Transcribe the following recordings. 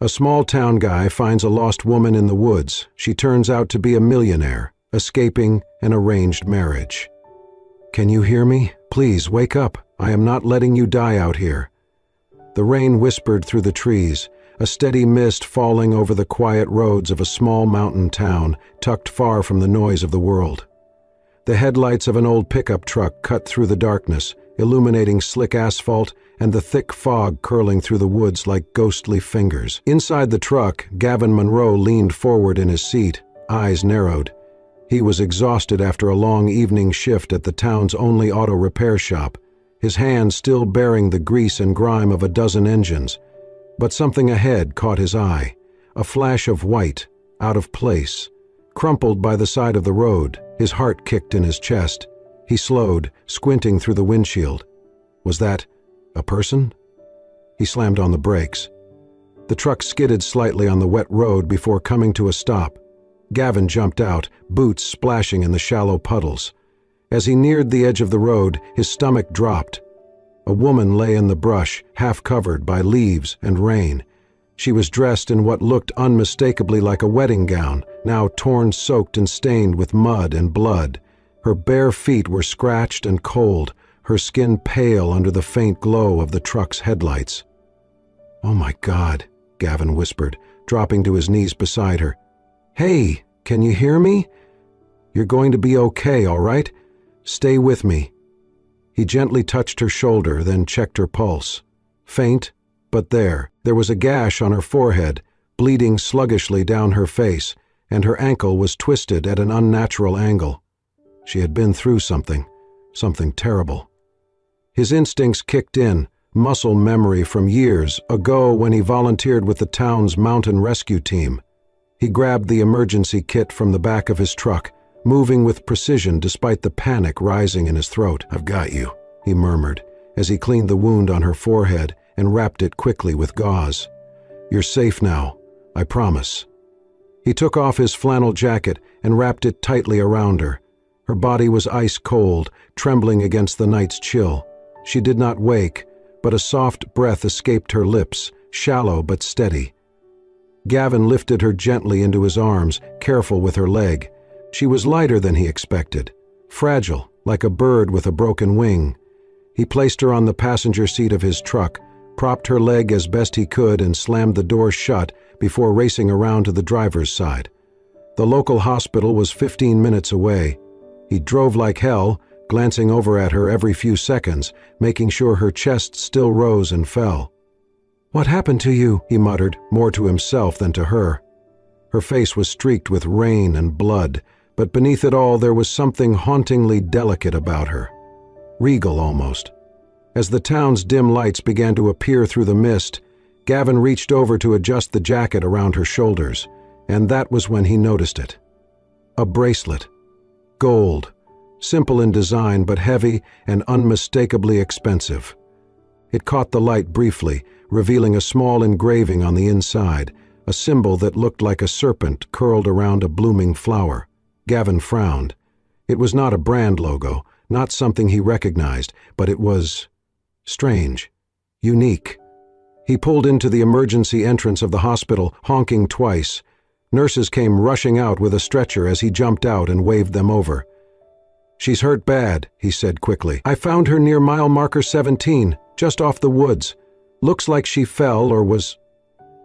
A small-town guy finds a lost woman in the woods. She turns out to be a millionaire, escaping an arranged marriage. "Can you hear me? Please, wake up. I am not letting you die out here." The rain whispered through the trees, a steady mist falling over the quiet roads of a small mountain town tucked far from the noise of the world. The headlights of an old pickup truck cut through the darkness, illuminating slick asphalt and the thick fog curling through the woods like ghostly fingers. Inside the truck, Gavin Monroe leaned forward in his seat, eyes narrowed. He was exhausted after a long evening shift at the town's only auto repair shop, his hands still bearing the grease and grime of a dozen engines. But something ahead caught his eye, a flash of white, out of place, crumpled by the side of the road. His heart kicked in his chest. He slowed, squinting through the windshield. Was that a person? He slammed on the brakes. The truck skidded slightly on the wet road before coming to a stop. Gavin jumped out, boots splashing in the shallow puddles. As he neared the edge of the road, his stomach dropped. A woman lay in the brush, half covered by leaves and rain. She was dressed in what looked unmistakably like a wedding gown, now torn, soaked, and stained with mud and blood. Her bare feet were scratched and cold, her skin pale under the faint glow of the truck's headlights. "Oh my God," Gavin whispered, dropping to his knees beside her. "Hey, can you hear me? You're going to be okay, all right? Stay with me." He gently touched her shoulder, then checked her pulse. Faint, but there was a gash on her forehead, bleeding sluggishly down her face, and her ankle was twisted at an unnatural angle. She had been through something terrible. His instincts kicked in, muscle memory from years ago when he volunteered with the town's mountain rescue team. He grabbed the emergency kit from the back of his truck, moving with precision despite the panic rising in his throat. "I've got you," he murmured, as he cleaned the wound on her forehead and wrapped it quickly with gauze. "You're safe now, I promise." He took off his flannel jacket and wrapped it tightly around her. Her body was ice cold, trembling against the night's chill. She did not wake, but a soft breath escaped her lips, shallow but steady. Gavin lifted her gently into his arms, careful with her leg. She was lighter than he expected, fragile, like a bird with a broken wing. He placed her on the passenger seat of his truck, propped her leg as best he could, and slammed the door shut before racing around to the driver's side. The local hospital was 15 minutes away. He drove like hell, glancing over at her every few seconds, making sure her chest still rose and fell. "What happened to you?" he muttered, more to himself than to her. Her face was streaked with rain and blood, but beneath it all there was something hauntingly delicate about her. Regal almost. As the town's dim lights began to appear through the mist, Gavin reached over to adjust the jacket around her shoulders, and that was when he noticed it. A bracelet. Gold. Simple in design but heavy and unmistakably expensive. It caught the light briefly, revealing a small engraving on the inside, a symbol that looked like a serpent curled around a blooming flower. Gavin frowned. It was not a brand logo, not something he recognized, but it was strange, unique. He pulled into the emergency entrance of the hospital, honking twice. Nurses came rushing out with a stretcher as he jumped out and waved them over. "She's hurt bad," he said quickly. "I found her near mile marker 17, just off the woods. Looks like she fell or was...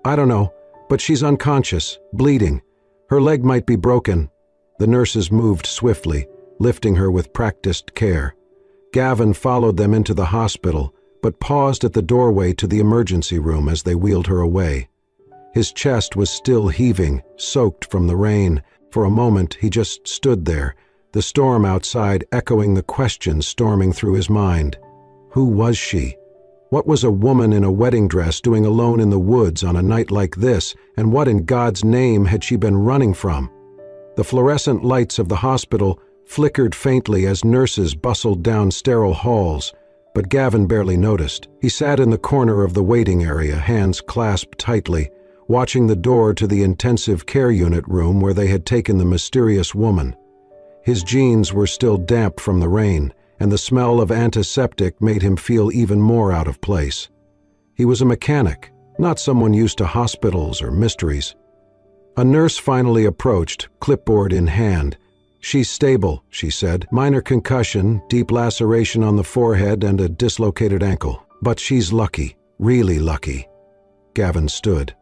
I don't know, but she's unconscious, bleeding. Her leg might be broken." The nurses moved swiftly, lifting her with practiced care. Gavin followed them into the hospital, but paused at the doorway to the emergency room as they wheeled her away. His chest was still heaving, soaked from the rain. For a moment he just stood there, the storm outside echoing the questions storming through his mind. Who was she? What was a woman in a wedding dress doing alone in the woods on a night like this, and what in God's name had she been running from? The fluorescent lights of the hospital flickered faintly as nurses bustled down sterile halls, but Gavin barely noticed. He sat in the corner of the waiting area, hands clasped tightly, watching the door to the intensive care unit room where they had taken the mysterious woman. His jeans were still damp from the rain, and the smell of antiseptic made him feel even more out of place. He was a mechanic, not someone used to hospitals or mysteries. A nurse finally approached, clipboard in hand. "She's stable," she said. "Minor concussion, deep laceration on the forehead, and a dislocated ankle. But she's lucky, really lucky." Gavin stood.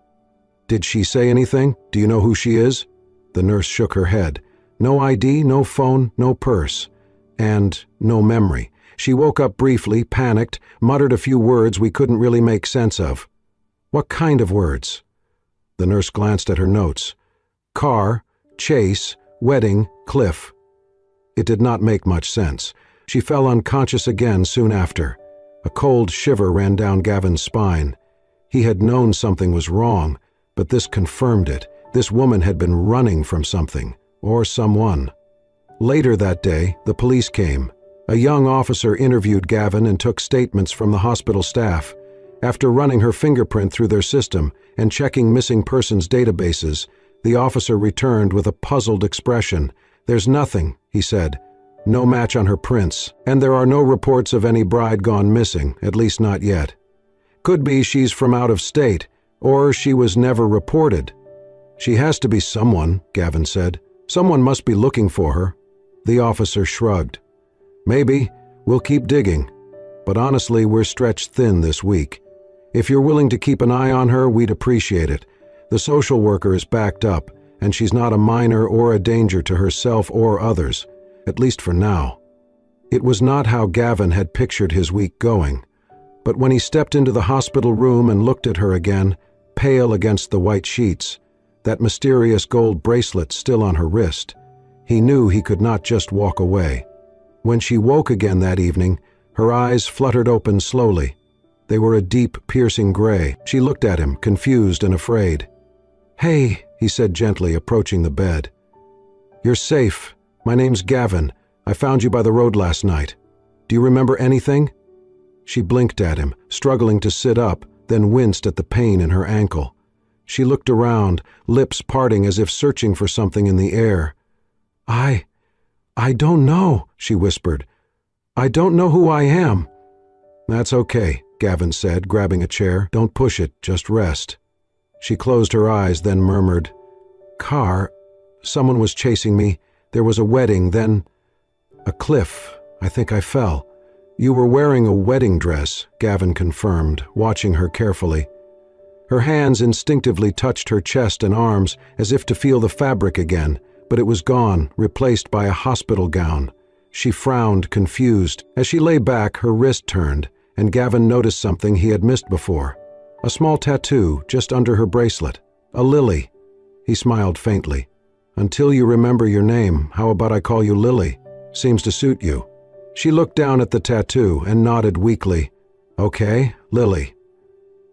"Did she say anything? Do you know who she is?" The nurse shook her head. "No ID, no phone, no purse. And no memory. She woke up briefly, panicked, muttered a few words we couldn't really make sense of." "What kind of words?" The nurse glanced at her notes. "Car, chase, wedding, cliff." It did not make much sense. She fell unconscious again soon after. A cold shiver ran down Gavin's spine. He had known something was wrong, but this confirmed it. This woman had been running from something, or someone. Later that day, the police came. A young officer interviewed Gavin and took statements from the hospital staff. After running her fingerprint through their system and checking missing persons databases, the officer returned with a puzzled expression. "There's nothing," he said. "No match on her prints, and there are no reports of any bride gone missing, at least not yet. Could be she's from out of state, or she was never reported." "She has to be someone," Gavin said. "Someone must be looking for her." The officer shrugged. "Maybe. We'll keep digging. But honestly, we're stretched thin this week. If you're willing to keep an eye on her, we'd appreciate it. The social worker is backed up, and she's not a minor or a danger to herself or others, at least for now." It was not how Gavin had pictured his week going. But when he stepped into the hospital room and looked at her again, pale against the white sheets, that mysterious gold bracelet still on her wrist, he knew he could not just walk away. When she woke again that evening, her eyes fluttered open slowly. They were a deep, piercing gray. She looked at him, confused and afraid. "Hey," he said gently, approaching the bed. "You're safe. My name's Gavin. I found you by the road last night. Do you remember anything?" She blinked at him, struggling to sit up, then winced at the pain in her ankle. She looked around, lips parting as if searching for something in the air. I don't know," she whispered. "I don't know who I am." "That's okay," Gavin said, grabbing a chair. "Don't push it, just rest." She closed her eyes, then murmured, "Car, someone was chasing me. There was a wedding, then a cliff. I think I fell." "You were wearing a wedding dress," Gavin confirmed, watching her carefully. Her hands instinctively touched her chest and arms as if to feel the fabric again, but it was gone, replaced by a hospital gown. She frowned, confused. As she lay back, her wrist turned, and Gavin noticed something he had missed before. A small tattoo just under her bracelet. A lily. He smiled faintly. "Until you remember your name, how about I call you Lily? Seems to suit you." She looked down at the tattoo and nodded weakly. "Okay, Lily."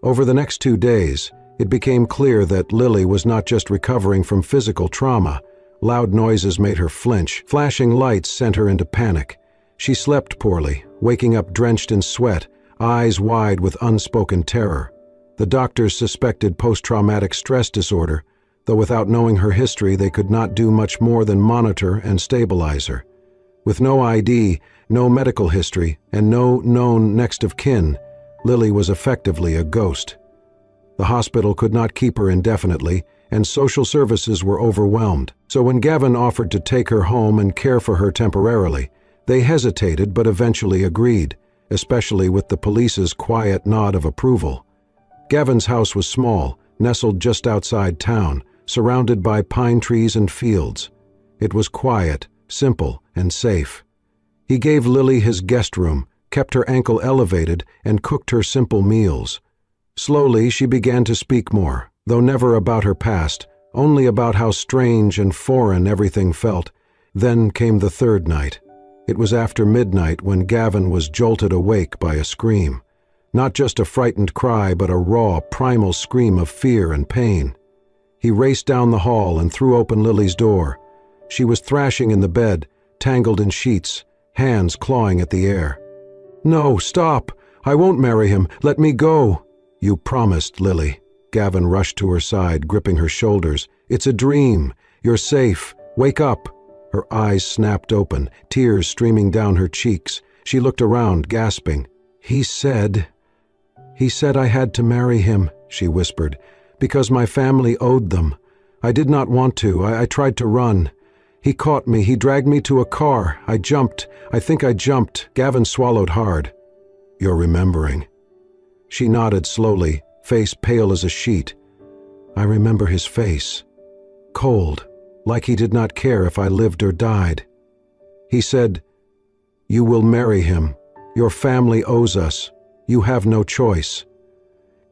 Over the next 2 days, it became clear that Lily was not just recovering from physical trauma. Loud noises made her flinch. Flashing lights sent her into panic. She slept poorly, waking up drenched in sweat, eyes wide with unspoken terror. The doctors suspected post-traumatic stress disorder, though without knowing her history they could not do much more than monitor and stabilize her. With no ID, no medical history, and no known next of kin, Lily was effectively a ghost. The hospital could not keep her indefinitely, and social services were overwhelmed. So when Gavin offered to take her home and care for her temporarily, they hesitated but eventually agreed, especially with the police's quiet nod of approval. Gavin's house was small, nestled just outside town, surrounded by pine trees and fields. It was quiet, simple, and safe. He gave Lily his guest room, kept her ankle elevated, and cooked her simple meals. Slowly she began to speak more, though never about her past, only about how strange and foreign everything felt. Then came the third night. It was after midnight when Gavin was jolted awake by a scream. Not just a frightened cry, but a raw, primal scream of fear and pain. He raced down the hall and threw open Lily's door. She was thrashing in the bed, tangled in sheets, hands clawing at the air. "No, stop! I won't marry him. Let me go!" "You promised, Lily." Gavin rushed to her side, gripping her shoulders. "It's a dream. You're safe. Wake up." Her eyes snapped open, tears streaming down her cheeks. She looked around, gasping. He said I had to marry him," she whispered, "because my family owed them. I did not want to. I tried to run. He caught me. He dragged me to a car. I jumped. I think I jumped." Gavin swallowed hard. "You're remembering." She nodded slowly, face pale as a sheet. "I remember his face. Cold, like he did not care if I lived or died. He said, 'You will marry him. Your family owes us. You have no choice.'"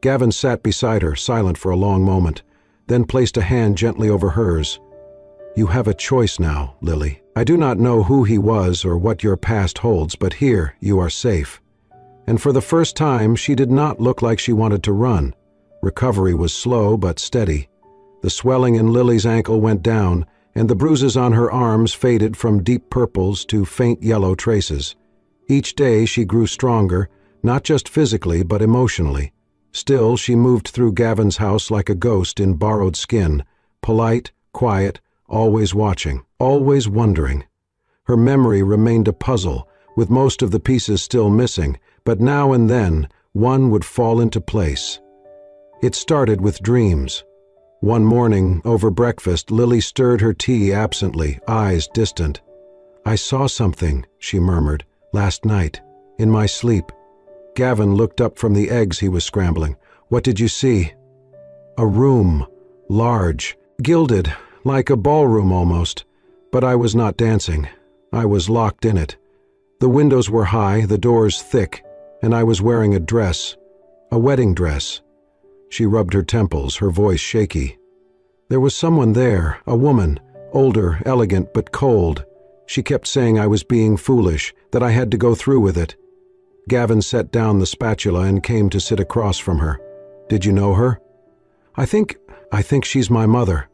Gavin sat beside her, silent for a long moment, then placed a hand gently over hers. "You have a choice now, Lily. I do not know who he was or what your past holds, but here you are safe." And for the first time, she did not look like she wanted to run. Recovery was slow but steady. The swelling in Lily's ankle went down, and the bruises on her arms faded from deep purples to faint yellow traces. Each day she grew stronger, not just physically but emotionally. Still, she moved through Gavin's house like a ghost in borrowed skin, polite, quiet, always watching, always wondering. Her memory remained a puzzle, with most of the pieces still missing, but now and then one would fall into place. It started with dreams. One morning, over breakfast, Lily stirred her tea absently, eyes distant. "I saw something," she murmured, "last night, in my sleep." Gavin looked up from the eggs he was scrambling. "What did you see?" "A room, large, gilded, like a ballroom almost. But I was not dancing. I was locked in it. The windows were high, the doors thick, and I was wearing a dress, a wedding dress." She rubbed her temples, her voice shaky. "There was someone there, a woman, older, elegant, but cold. She kept saying I was being foolish, that I had to go through with it." Gavin set down the spatula and came to sit across from her. "Did you know her?" I think she's my mother."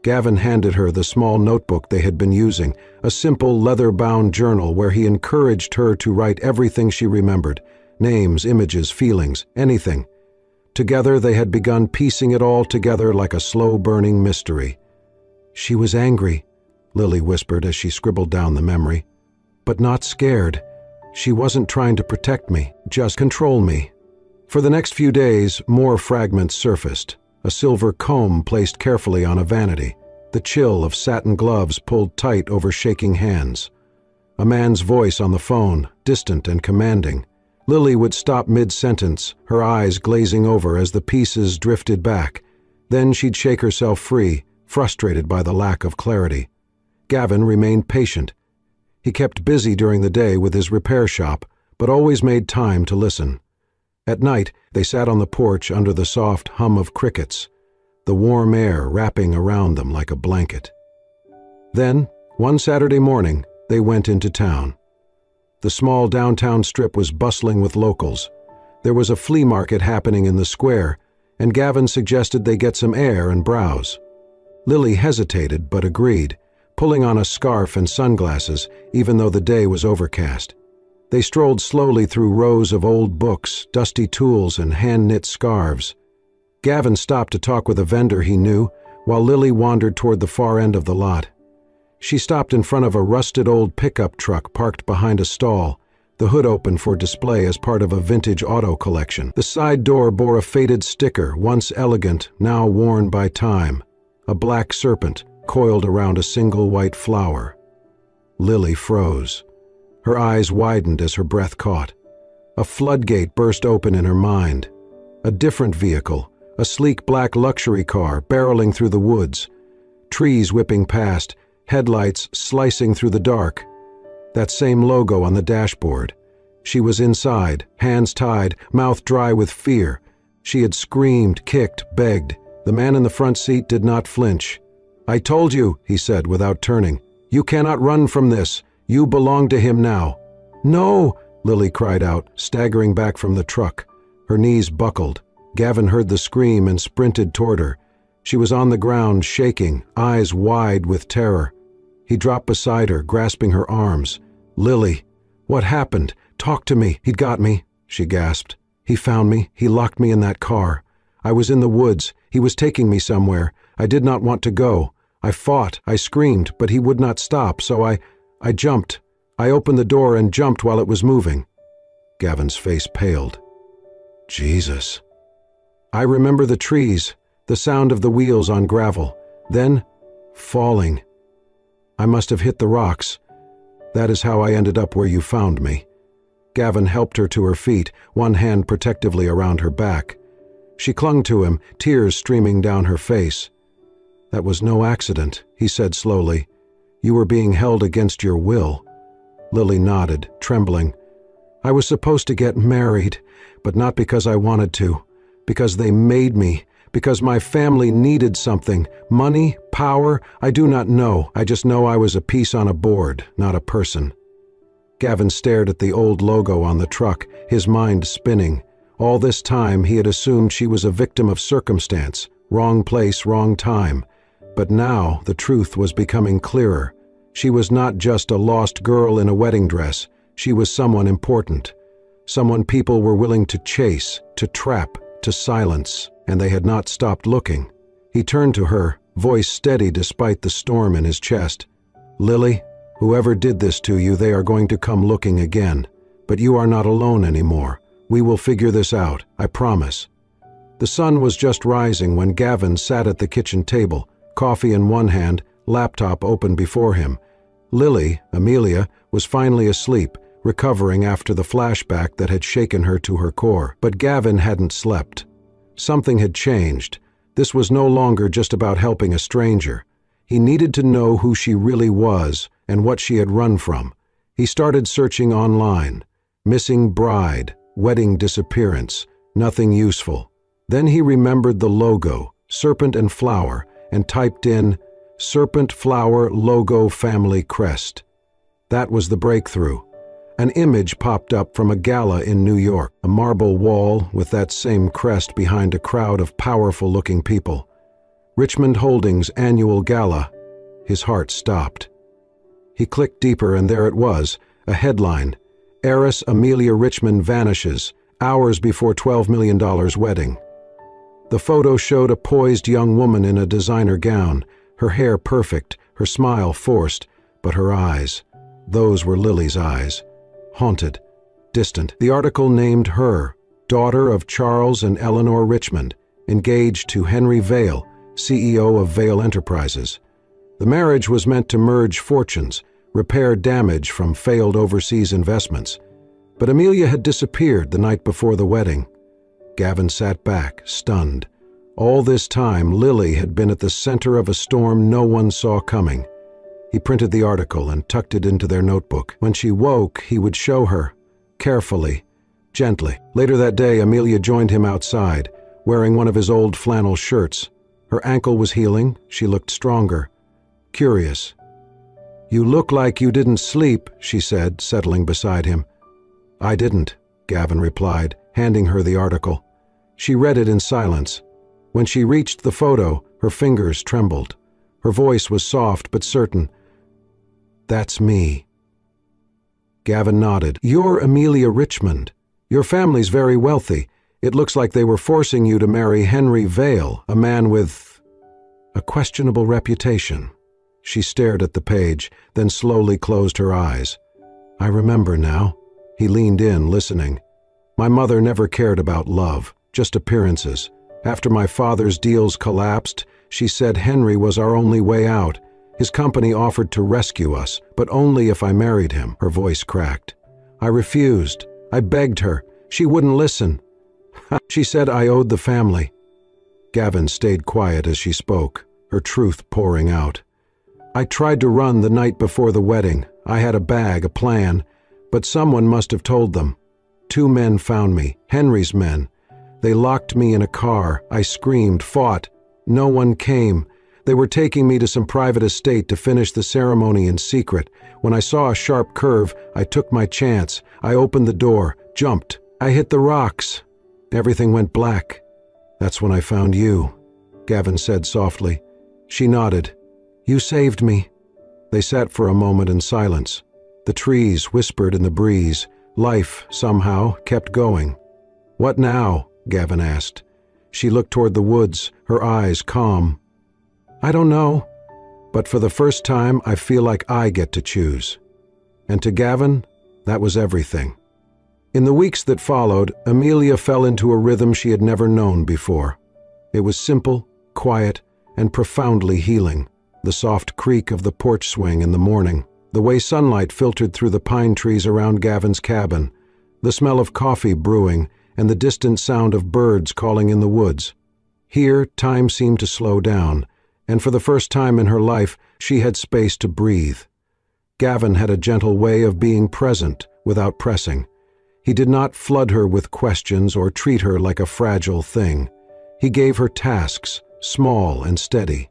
Gavin handed her the small notebook they had been using, a simple leather-bound journal where he encouraged her to write everything she remembered, names, images, feelings, anything. Together they had begun piecing it all together like a slow-burning mystery. "She was angry," Lily whispered as she scribbled down the memory. "But not scared. She wasn't trying to protect me, just control me." For the next few days, more fragments surfaced. A silver comb placed carefully on a vanity. The chill of satin gloves pulled tight over shaking hands. A man's voice on the phone, distant and commanding. Lily would stop mid-sentence, her eyes glazing over as the pieces drifted back. Then she'd shake herself free, frustrated by the lack of clarity. Gavin remained patient. He kept busy during the day with his repair shop, but always made time to listen. At night, they sat on the porch under the soft hum of crickets, the warm air wrapping around them like a blanket. Then, one Saturday morning, they went into town. The small downtown strip was bustling with locals. There was a flea market happening in the square, and Gavin suggested they get some air and browse. Lily hesitated but agreed, pulling on a scarf and sunglasses even though the day was overcast. They strolled slowly through rows of old books, dusty tools, and hand-knit scarves. Gavin stopped to talk with a vendor he knew, while Lily wandered toward the far end of the lot. She stopped in front of a rusted old pickup truck parked behind a stall, the hood open for display as part of a vintage auto collection. The side door bore a faded sticker, once elegant, now worn by time, a black serpent coiled around a single white flower. Lily froze. Her eyes widened as her breath caught. A floodgate burst open in her mind. A different vehicle, a sleek black luxury car barreling through the woods. Trees whipping past, headlights slicing through the dark. That same logo on the dashboard. She was inside, hands tied, mouth dry with fear. She had screamed, kicked, begged. The man in the front seat did not flinch. "I told you," he said without turning. "You cannot run from this. You belong to him now." "No!" Lily cried out, staggering back from the truck. Her knees buckled. Gavin heard the scream and sprinted toward her. She was on the ground, shaking, eyes wide with terror. He dropped beside her, grasping her arms. "Lily, what happened? Talk to me." "He'd got me," she gasped. "He found me. He locked me in that car. I was in the woods. He was taking me somewhere. I did not want to go. I fought. I screamed, but he would not stop, so I jumped. I opened the door and jumped while it was moving." Gavin's face paled. "Jesus." I remember the trees, the sound of the wheels on gravel, then falling. I must have hit the rocks. That is how I ended up where you found me." Gavin helped her to her feet, one hand protectively around her back. She clung to him, tears streaming down her face. "That was no accident," he said slowly. "You were being held against your will." Lily nodded, trembling. "I was supposed to get married, but not because I wanted to. Because they made me. Because my family needed something. Money, power, I do not know. I just know I was a piece on a board, not a person." Gavin stared at the old logo on the truck, his mind spinning. All this time he had assumed she was a victim of circumstance, wrong place, wrong time. But now the truth was becoming clearer. She was not just a lost girl in a wedding dress. She was someone important. Someone people were willing to chase, to trap, to silence, and they had not stopped looking. He turned to her, voice steady despite the storm in his chest. "Lily, whoever did this to you, they are going to come looking again. But you are not alone anymore. We will figure this out, I promise." The sun was just rising when Gavin sat at the kitchen table, coffee in one hand, laptop open before him. Lily, Amelia, was finally asleep, recovering after the flashback that had shaken her to her core. But Gavin hadn't slept. Something had changed. This was no longer just about helping a stranger. He needed to know who she really was and what she had run from. He started searching online. Missing bride, wedding disappearance, nothing useful. Then he remembered the logo, serpent and flower, and typed in, "Serpent Flower Logo Family Crest." That was the breakthrough. An image popped up from a gala in New York, a marble wall with that same crest behind a crowd of powerful-looking people. Richmond Holdings' annual gala. His heart stopped. He clicked deeper and there it was, a headline, "Heiress Amelia Richmond vanishes, hours before $12 million wedding." The photo showed a poised young woman in a designer gown, her hair perfect, her smile forced, but her eyes, those were Lily's eyes. Haunted, distant. The article named her, daughter of Charles and Eleanor Richmond, engaged to Henry Vail, CEO of Vail Enterprises. The marriage was meant to merge fortunes, repair damage from failed overseas investments. But Amelia had disappeared the night before the wedding. Gavin sat back, stunned. All this time, Lily had been at the center of a storm no one saw coming. He printed the article and tucked it into their notebook. When she woke, he would show her, carefully, gently. Later that day, Amelia joined him outside, wearing one of his old flannel shirts. Her ankle was healing, she looked stronger. Curious. "You look like you didn't sleep," she said, settling beside him. "I didn't," Gavin replied, handing her the article. She read it in silence. When she reached the photo, her fingers trembled. Her voice was soft but certain. "That's me." Gavin nodded. "You're Amelia Richmond. Your family's very wealthy. It looks like they were forcing you to marry Henry Vail, a man with a questionable reputation." She stared at the page, then slowly closed her eyes. "I remember now." He leaned in, listening. "My mother never cared about love, just appearances. After my father's deals collapsed, she said Henry was our only way out. His company offered to rescue us, but only if I married him." Her voice cracked. "I refused. I begged her. She wouldn't listen. She said I owed the family." Gavin stayed quiet as she spoke, her truth pouring out. "I tried to run the night before the wedding. I had a bag, a plan, but someone must have told them. 2 men found me, Henry's men. They locked me in a car. I screamed, fought. No one came. They were taking me to some private estate to finish the ceremony in secret. When I saw a sharp curve, I took my chance. I opened the door, jumped. I hit the rocks. Everything went black. That's when I found you," Gavin said softly. She nodded. "You saved me." They sat for a moment in silence. The trees whispered in the breeze. Life, somehow, kept going. "What now?" Gavin asked. She looked toward the woods, her eyes calm. "I don't know, but for the first time I feel like I get to choose." And to Gavin, that was everything. In the weeks that followed, Amelia fell into a rhythm she had never known before. It was simple, quiet, and profoundly healing. The soft creak of the porch swing in the morning, the way sunlight filtered through the pine trees around Gavin's cabin, the smell of coffee brewing, and the distant sound of birds calling in the woods. Here, time seemed to slow down, and for the first time in her life, she had space to breathe. Gavin had a gentle way of being present without pressing. He did not flood her with questions or treat her like a fragile thing. He gave her tasks, small and steady.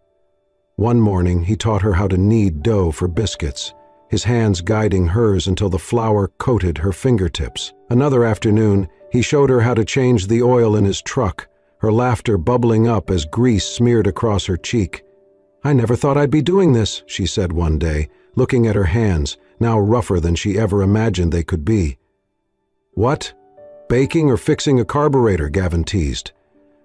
One morning, he taught her how to knead dough for biscuits, his hands guiding hers until the flour coated her fingertips. Another afternoon, he showed her how to change the oil in his truck, her laughter bubbling up as grease smeared across her cheek. "I never thought I'd be doing this," she said one day, looking at her hands, now rougher than she ever imagined they could be. "What? Baking or fixing a carburetor?" Gavin teased.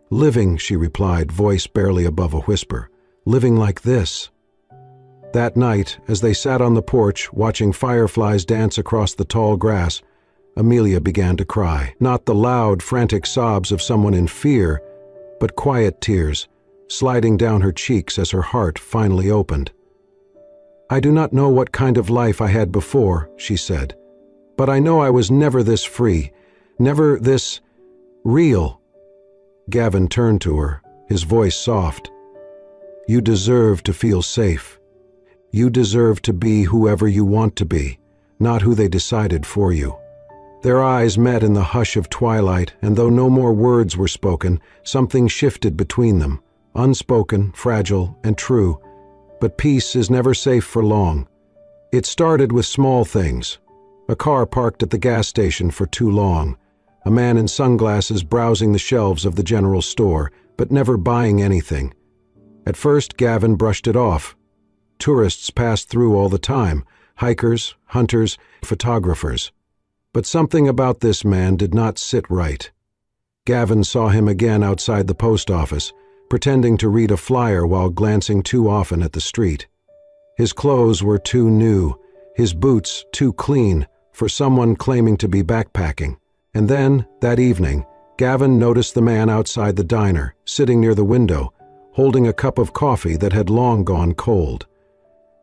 "Living," she replied, voice barely above a whisper. "Living like this." That night, as they sat on the porch watching fireflies dance across the tall grass, Amelia began to cry. Not the loud, frantic sobs of someone in fear, but quiet tears, sliding down her cheeks as her heart finally opened. "I do not know what kind of life I had before," she said, "but I know I was never this free, never this real." Gavin turned to her, his voice soft. "You deserve to feel safe. You deserve to be whoever you want to be, not who they decided for you." Their eyes met in the hush of twilight, and though no more words were spoken, something shifted between them, unspoken, fragile, and true. But peace is never safe for long. It started with small things. A car parked at the gas station for too long. A man in sunglasses browsing the shelves of the general store, but never buying anything. At first, Gavin brushed it off. Tourists passed through all the time, hikers, hunters, photographers. But something about this man did not sit right. Gavin saw him again outside the post office, pretending to read a flyer while glancing too often at the street. His clothes were too new, his boots too clean for someone claiming to be backpacking. And then, that evening, Gavin noticed the man outside the diner, sitting near the window, holding a cup of coffee that had long gone cold.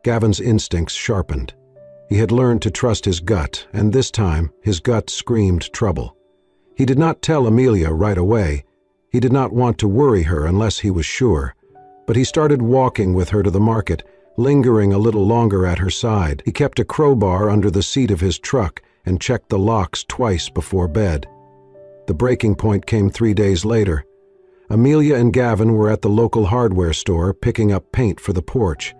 Gavin's instincts sharpened. He had learned to trust his gut, and this time his gut screamed trouble. He did not tell Amelia right away. He did not want to worry her unless he was sure. But he started walking with her to the market, lingering a little longer at her side. He kept a crowbar under the seat of his truck and checked the locks twice before bed. The breaking point came 3 days later. Amelia and Gavin were at the local hardware store picking up paint for the porch.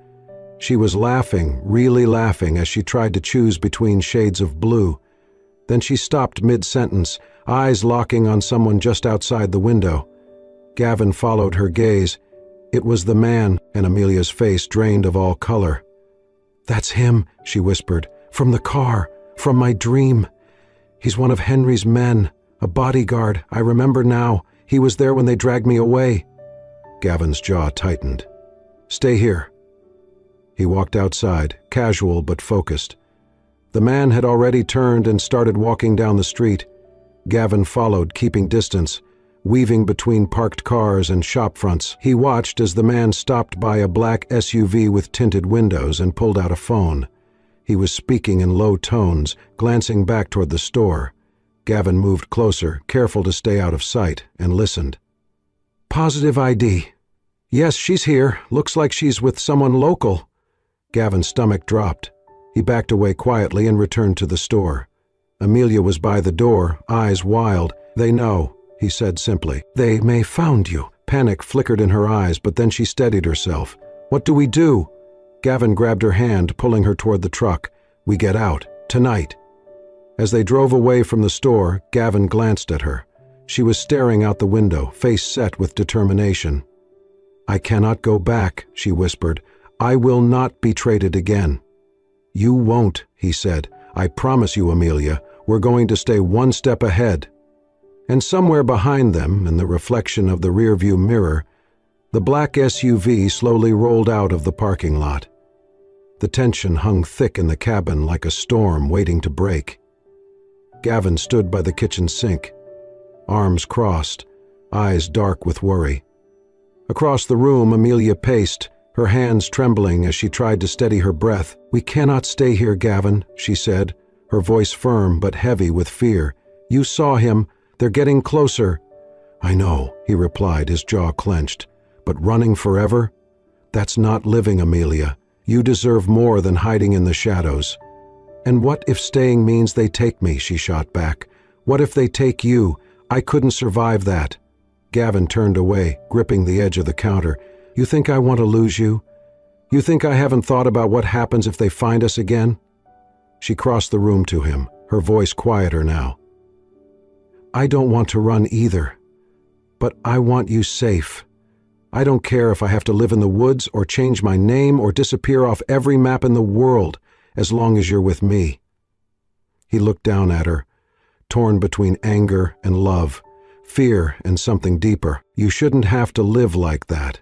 She was laughing, really laughing, as she tried to choose between shades of blue. Then she stopped mid-sentence, eyes locking on someone just outside the window. Gavin followed her gaze. It was the man, and Amelia's face drained of all color. "That's him," she whispered. "From the car, from my dream. He's one of Henry's men, a bodyguard. I remember now. He was there when they dragged me away." Gavin's jaw tightened. "Stay here." He walked outside, casual but focused. The man had already turned and started walking down the street. Gavin followed, keeping distance, weaving between parked cars and shop fronts. He watched as the man stopped by a black SUV with tinted windows and pulled out a phone. He was speaking in low tones, glancing back toward the store. Gavin moved closer, careful to stay out of sight, and listened. "Positive ID. Yes, she's here. Looks like she's with someone local." Gavin's stomach dropped. He backed away quietly and returned to the store. Amelia was by the door, eyes wild. "They know," he said simply. "They may found you." Panic flickered in her eyes, but then she steadied herself. "What do we do?" Gavin grabbed her hand, pulling her toward the truck. "We get out. Tonight." As they drove away from the store, Gavin glanced at her. She was staring out the window, face set with determination. "I cannot go back," she whispered. "I will not be traded again." "You won't," he said. "I promise you, Amelia, we're going to stay one step ahead." And somewhere behind them, in the reflection of the rearview mirror, the black SUV slowly rolled out of the parking lot. The tension hung thick in the cabin like a storm waiting to break. Gavin stood by the kitchen sink, arms crossed, eyes dark with worry. Across the room, Amelia paced, her hands trembling as she tried to steady her breath. "We cannot stay here, Gavin," she said, her voice firm but heavy with fear. "You saw him. They're getting closer." "I know," he replied, his jaw clenched. "But running forever? That's not living, Amelia. You deserve more than hiding in the shadows." "And what if staying means they take me?" she shot back. "What if they take you? I couldn't survive that." Gavin turned away, gripping the edge of the counter. "You think I want to lose you? You think I haven't thought about what happens if they find us again?" She crossed the room to him, her voice quieter now. "I don't want to run either, but I want you safe. I don't care if I have to live in the woods or change my name or disappear off every map in the world, as long as you're with me." He looked down at her, torn between anger and love, fear and something deeper. "You shouldn't have to live like that."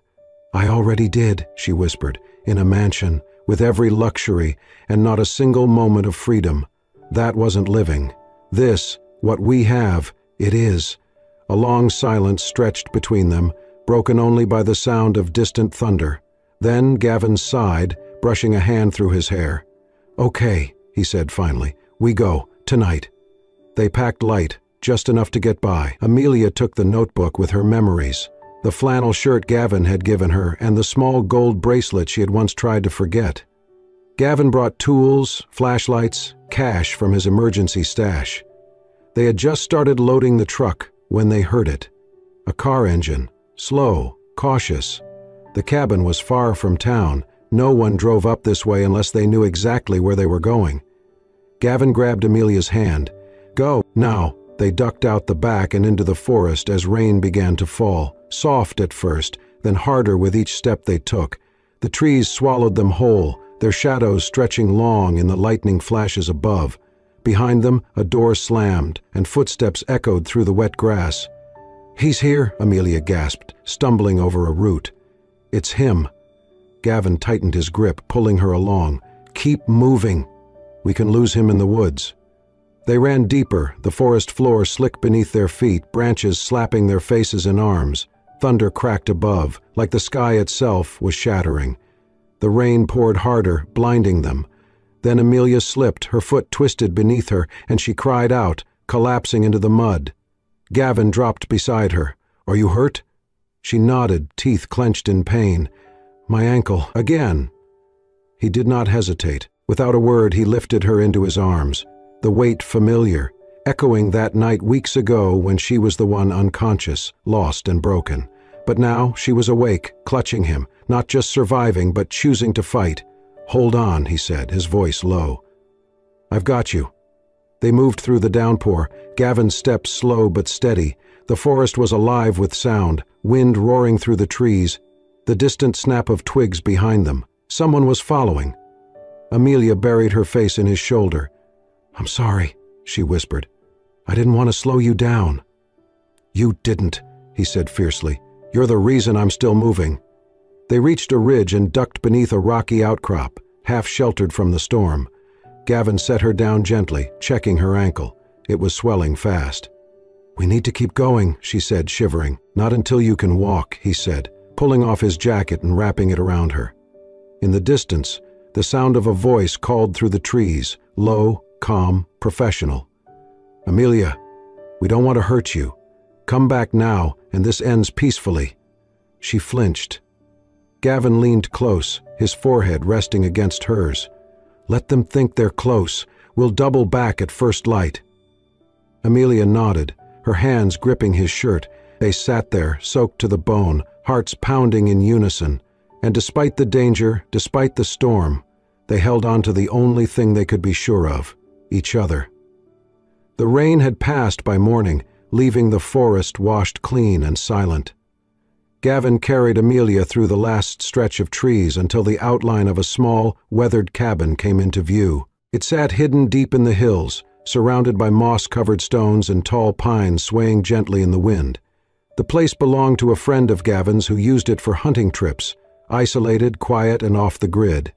"I already did," she whispered, "in a mansion, with every luxury, and not a single moment of freedom. That wasn't living. This, what we have, it is." A long silence stretched between them, broken only by the sound of distant thunder. Then Gavin sighed, brushing a hand through his hair. "Okay," he said finally, "we go, tonight." They packed light, just enough to get by. Amelia took the notebook with her memories, the flannel shirt Gavin had given her, and the small gold bracelet she had once tried to forget. Gavin brought tools, flashlights, cash from his emergency stash. They had just started loading the truck when they heard it. A car engine, slow, cautious. The cabin was far from town. No one drove up this way unless they knew exactly where they were going. Gavin grabbed Amelia's hand. "Go, now." They ducked out the back and into the forest as rain began to fall, soft at first, then harder with each step they took. The trees swallowed them whole, their shadows stretching long in the lightning flashes above. Behind them, a door slammed, and footsteps echoed through the wet grass. "He's here," Amelia gasped, stumbling over a root. "It's him." Gavin tightened his grip, pulling her along. "Keep moving. We can lose him in the woods." They ran deeper, the forest floor slick beneath their feet, branches slapping their faces and arms. Thunder cracked above, like the sky itself was shattering. The rain poured harder, blinding them. Then Amelia slipped, her foot twisted beneath her, and she cried out, collapsing into the mud. Gavin dropped beside her. "Are you hurt?" She nodded, teeth clenched in pain. "My ankle, again." He did not hesitate. Without a word, he lifted her into his arms. The weight familiar, echoing that night weeks ago when she was the one unconscious, lost and broken. But now she was awake, clutching him, not just surviving, but choosing to fight. "Hold on," he said, his voice low. "I've got you." They moved through the downpour, Gavin's steps slow but steady. The forest was alive with sound, wind roaring through the trees, the distant snap of twigs behind them. Someone was following. Amelia buried her face in his shoulder. "I'm sorry," she whispered. "I didn't want to slow you down." "You didn't," he said fiercely. "You're the reason I'm still moving." They reached a ridge and ducked beneath a rocky outcrop, half sheltered from the storm. Gavin set her down gently, checking her ankle. It was swelling fast. "We need to keep going," she said, shivering. "Not until you can walk," he said, pulling off his jacket and wrapping it around her. In the distance, the sound of a voice called through the trees, low, calm, professional. "Amelia, we don't want to hurt you. Come back now, and this ends peacefully." She flinched. Gavin leaned close, his forehead resting against hers. "Let them think they're close. We'll double back at first light." Amelia nodded, her hands gripping his shirt. They sat there, soaked to the bone, hearts pounding in unison. And despite the danger, despite the storm, they held on to the only thing they could be sure of, each other. The rain had passed by morning, leaving the forest washed clean and silent. Gavin carried Amelia through the last stretch of trees until the outline of a small, weathered cabin came into view. It sat hidden deep in the hills, surrounded by moss-covered stones and tall pines swaying gently in the wind. The place belonged to a friend of Gavin's who used it for hunting trips, isolated, quiet, and off the grid.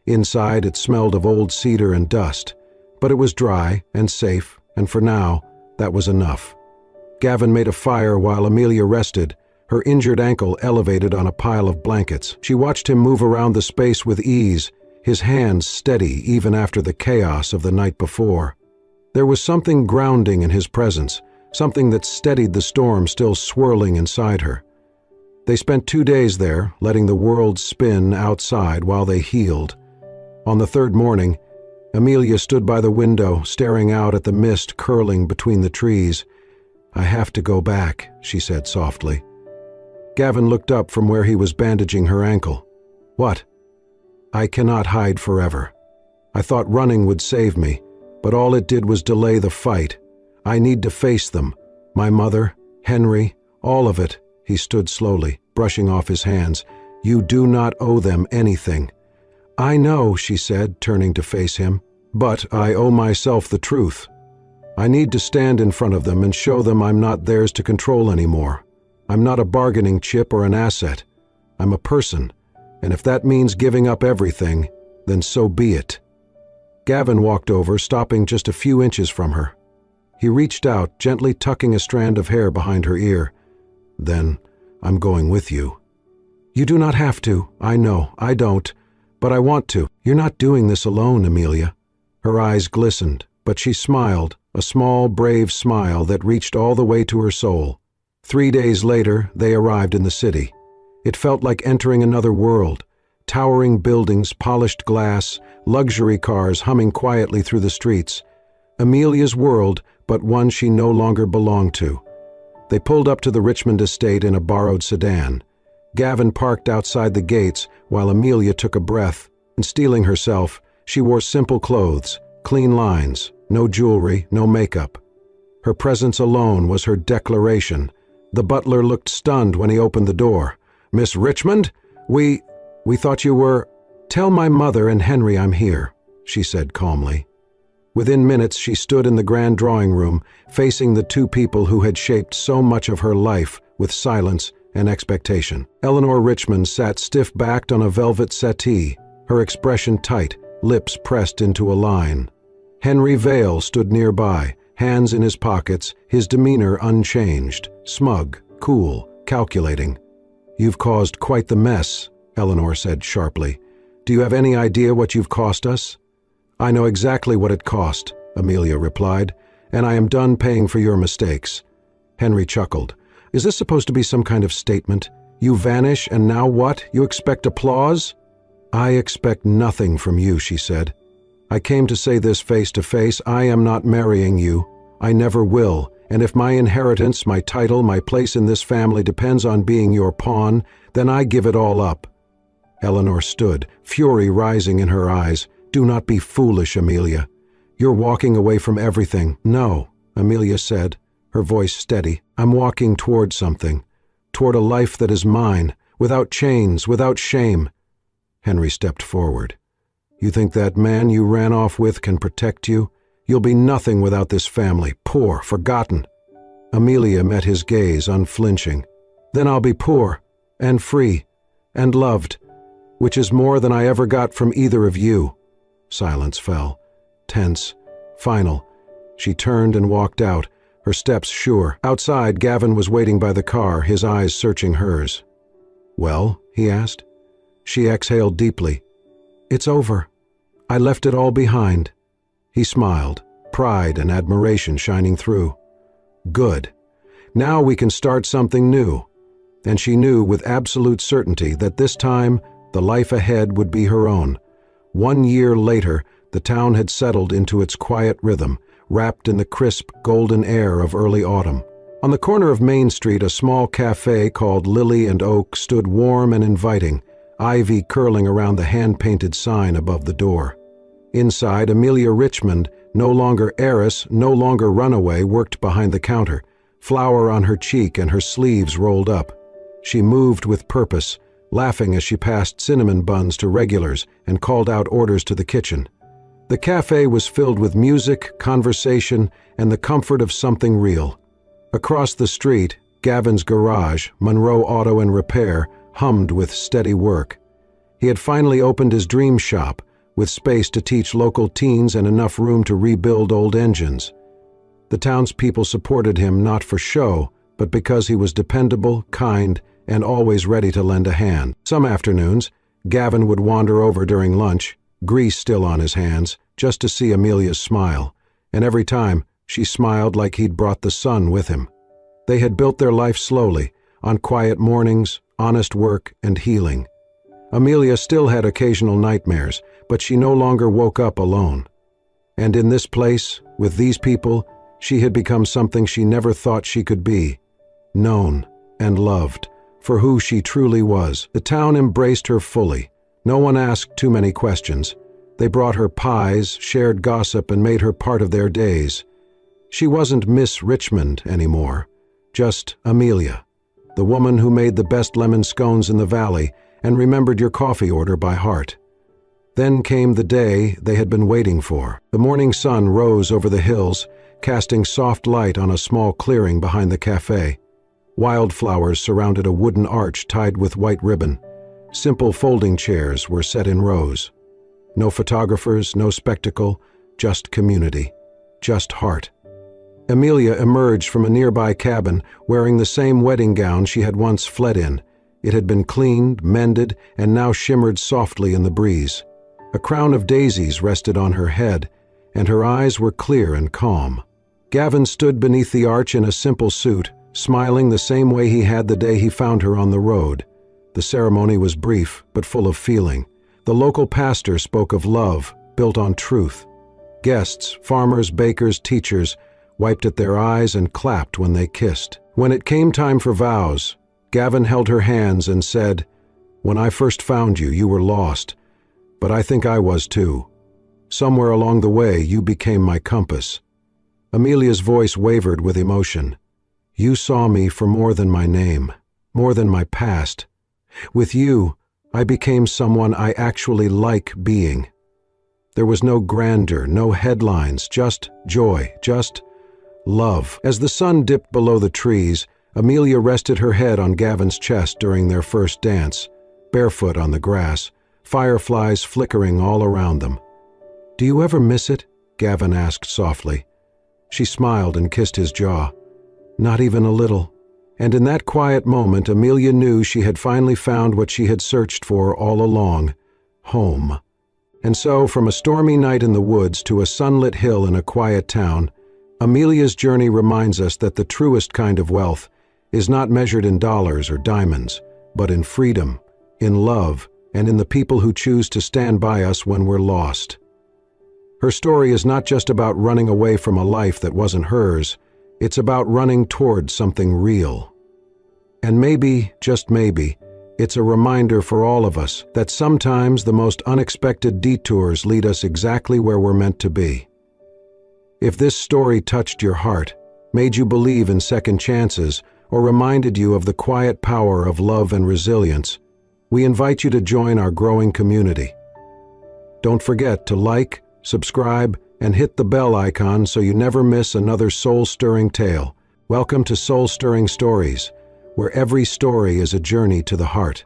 Inside, it smelled of old cedar and dust, but it was dry and safe and for now, that was enough. Gavin made a fire while Amelia rested, her injured ankle elevated on a pile of blankets. She watched him move around the space with ease, his hands steady even after the chaos of the night before. There was something grounding in his presence, something that steadied the storm still swirling inside her. They spent 2 days there, letting the world spin outside while they healed. On the third morning, Amelia stood by the window, staring out at the mist curling between the trees. "I have to go back," she said softly. Gavin looked up from where he was bandaging her ankle. "What?" "I cannot hide forever. I thought running would save me, but all it did was delay the fight. I need to face them. My mother, Henry, all of it." He stood slowly, brushing off his hands. "You do not owe them anything." "I know," she said, turning to face him, "but I owe myself the truth. I need to stand in front of them and show them I'm not theirs to control anymore. I'm not a bargaining chip or an asset. I'm a person, and if that means giving up everything, then so be it." Gavin walked over, stopping just a few inches from her. He reached out, gently tucking a strand of hair behind her ear. "Then I'm going with you." "You do not have to. I know. I don't. But I want to. You're not doing this alone, Amelia." Her eyes glistened, but she smiled, a small, brave smile that reached all the way to her soul. 3 days later, they arrived in the city. It felt like entering another world. Towering buildings, polished glass, luxury cars humming quietly through the streets. Amelia's world, but one she no longer belonged to. They pulled up to the Richmond estate in a borrowed sedan. Gavin parked outside the gates while Amelia took a breath, and steeling herself, she wore simple clothes, clean lines, no jewelry, no makeup. Her presence alone was her declaration. The butler looked stunned when he opened the door. "Miss Richmond? We thought you were—" "Tell my mother and Henry I'm here," she said calmly. Within minutes she stood in the grand drawing room, facing the two people who had shaped so much of her life with silence and expectation. Eleanor Richmond sat stiff-backed on a velvet settee, her expression tight, lips pressed into a line. Henry Vale stood nearby, hands in his pockets, his demeanor unchanged, smug, cool, calculating. "You've caused quite the mess," Eleanor said sharply. "Do you have any idea what you've cost us?" "I know exactly what it cost," Amelia replied, "and I am done paying for your mistakes." Henry chuckled. "Is this supposed to be some kind of statement? You vanish, and now what? You expect applause?" "I expect nothing from you," she said. "I came to say this face to face. I am not marrying you. I never will, and if my inheritance, my title, my place in this family depends on being your pawn, then I give it all up." Eleanor stood, fury rising in her eyes. "Do not be foolish, Amelia. You're walking away from everything." "No," Amelia said, her voice steady. "I'm walking toward something, toward a life that is mine, without chains, without shame." Henry stepped forward. "You think that man you ran off with can protect you? You'll be nothing without this family, poor, forgotten." Amelia met his gaze, unflinching. "Then I'll be poor, and free, and loved, which is more than I ever got from either of you." Silence fell, tense, final. She turned and walked out, her steps sure. Outside, Gavin was waiting by the car, his eyes searching hers. "Well?" he asked. She exhaled deeply. "It's over. I left it all behind." He smiled, pride and admiration shining through. "Good. Now we can start something new." And she knew with absolute certainty that this time the life ahead would be her own. 1 year later, the town had settled into its quiet rhythm, wrapped in the crisp, golden air of early autumn. On the corner of Main Street, a small cafe called Lily and Oak stood warm and inviting, ivy curling around the hand-painted sign above the door. Inside, Amelia Richmond, no longer heiress, no longer runaway, worked behind the counter, flour on her cheek and her sleeves rolled up. She moved with purpose, laughing as she passed cinnamon buns to regulars and called out orders to the kitchen. The cafe was filled with music, conversation, and the comfort of something real. Across the street, Gavin's garage, Monroe Auto and Repair, hummed with steady work. He had finally opened his dream shop, with space to teach local teens and enough room to rebuild old engines. The townspeople supported him not for show, but because he was dependable, kind, and always ready to lend a hand. Some afternoons, Gavin would wander over during lunch, grease still on his hands, just to see Amelia's smile, and every time, she smiled like he'd brought the sun with him. They had built their life slowly, on quiet mornings, honest work, and healing. Amelia still had occasional nightmares, but she no longer woke up alone. And in this place, with these people, she had become something she never thought she could be, known and loved for who she truly was. The town embraced her fully. No one asked too many questions. They brought her pies, shared gossip, and made her part of their days. She wasn't Miss Richmond anymore, just Amelia, the woman who made the best lemon scones in the valley and remembered your coffee order by heart. Then came the day they had been waiting for. The morning sun rose over the hills, casting soft light on a small clearing behind the cafe. Wildflowers surrounded a wooden arch tied with white ribbon. Simple folding chairs were set in rows. No photographers, no spectacle, just community, just heart. Amelia emerged from a nearby cabin wearing the same wedding gown she had once fled in. It had been cleaned, mended, and now shimmered softly in the breeze. A crown of daisies rested on her head, and her eyes were clear and calm. Gavin stood beneath the arch in a simple suit, smiling the same way he had the day he found her on the road. The ceremony was brief, but full of feeling. The local pastor spoke of love, built on truth. Guests, farmers, bakers, teachers, wiped at their eyes and clapped when they kissed. When it came time for vows, Gavin held her hands and said, "When I first found you, you were lost, but I think I was too. Somewhere along the way, you became my compass." Amelia's voice wavered with emotion. "You saw me for more than my name, more than my past. With you, I became someone I actually like being." There was no grandeur, no headlines, just joy, just love. As the sun dipped below the trees, Amelia rested her head on Gavin's chest during their first dance, barefoot on the grass, fireflies flickering all around them. "Do you ever miss it?" Gavin asked softly. She smiled and kissed his jaw. "Not even a little." And in that quiet moment, Amelia knew she had finally found what she had searched for all along, home. And so, from a stormy night in the woods to a sunlit hill in a quiet town, Amelia's journey reminds us that the truest kind of wealth is not measured in dollars or diamonds, but in freedom, in love, and in the people who choose to stand by us when we're lost. Her story is not just about running away from a life that wasn't hers, it's about running towards something real. And maybe, just maybe, it's a reminder for all of us that sometimes the most unexpected detours lead us exactly where we're meant to be. If this story touched your heart, made you believe in second chances, or reminded you of the quiet power of love and resilience, we invite you to join our growing community. Don't forget to like, subscribe, and hit the bell icon so you never miss another soul-stirring tale. Welcome to Soul-Stirring Stories, where every story is a journey to the heart.